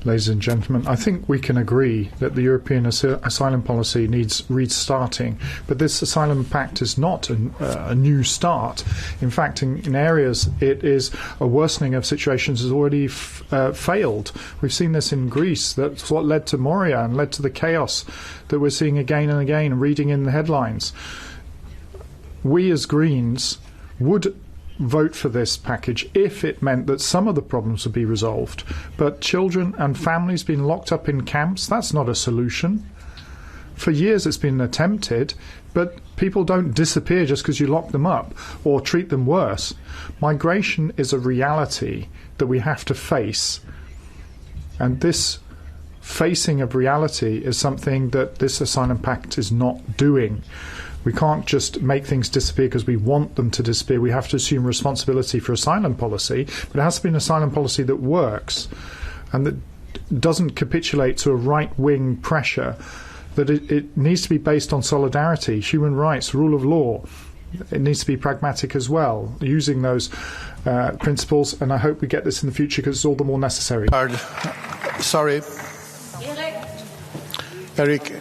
Ladies and gentlemen, I think we can agree that the European asylum policy needs restarting, but this asylum pact is not a new start. In fact, in areas it is a worsening of situations has already failed. We've seen this in Greece. That's what led to Moria and led to the chaos that we're seeing again and again, reading in the headlines. We as Greens would vote for this package if it meant that some of the problems would be resolved. But children and families being locked up in camps, that's not a solution. For years it's been attempted, but people don't disappear just because you lock them up or treat them worse. Migration is a reality that we have to face. And this facing of reality is something that this asylum pact is not doing. We can't just make things disappear because we want them to disappear. We have to assume responsibility for asylum policy, but it has to be an asylum policy that works and that doesn't capitulate to a right-wing pressure, that it needs to be based on solidarity, human rights, rule of law. It needs to be pragmatic as well, using those principles, and I hope we get this in the future because it's all the more necessary. Sorry. Erik,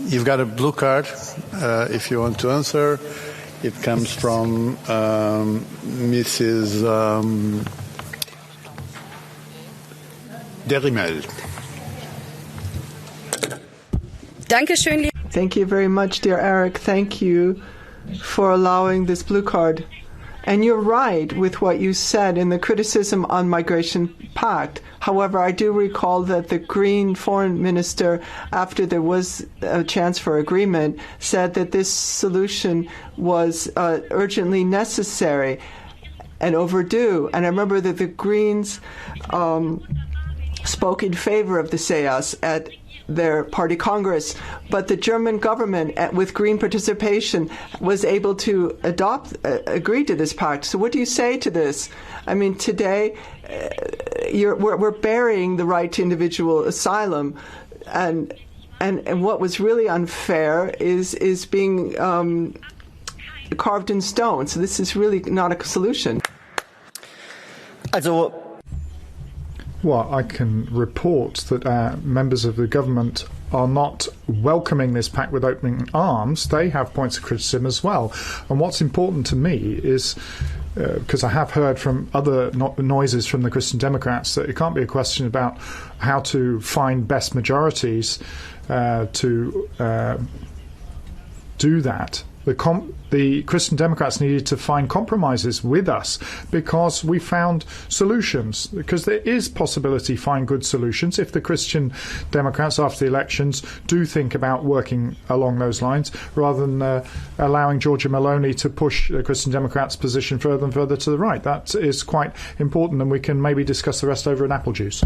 you've got a blue card. If you want to answer, it comes from Mrs. Derimel. Thank you very much, dear Erik. Thank you for allowing this blue card. And you're right with what you said in the criticism on Migration Pact. However, I do recall that the Green foreign minister, after there was a chance for agreement, said that this solution was urgently necessary and overdue. And I remember that the Greens spoke in favor of the SEAS at their party congress, but the German government, with Green participation, was able to agree to this pact. So what do you say to this? I mean, today we're burying the right to individual asylum, and what was really unfair is being carved in stone. So this is really not a solution. Well, I can report that members of the government are not welcoming this pact with open arms. They have points of criticism as well. And what's important to me is, because I have heard from other noises from the Christian Democrats, that it can't be a question about how to find best majorities to do that. The Christian Democrats needed to find compromises with us because we found solutions, because there is possibility to find good solutions if the Christian Democrats after the elections do think about working along those lines rather than allowing Giorgia Meloni to push the Christian Democrats' position further and further to the right. That is quite important, and we can maybe discuss the rest over an apple juice.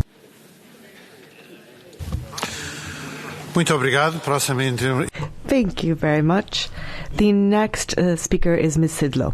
Thank you very much. The next speaker is Ms. Sidlow.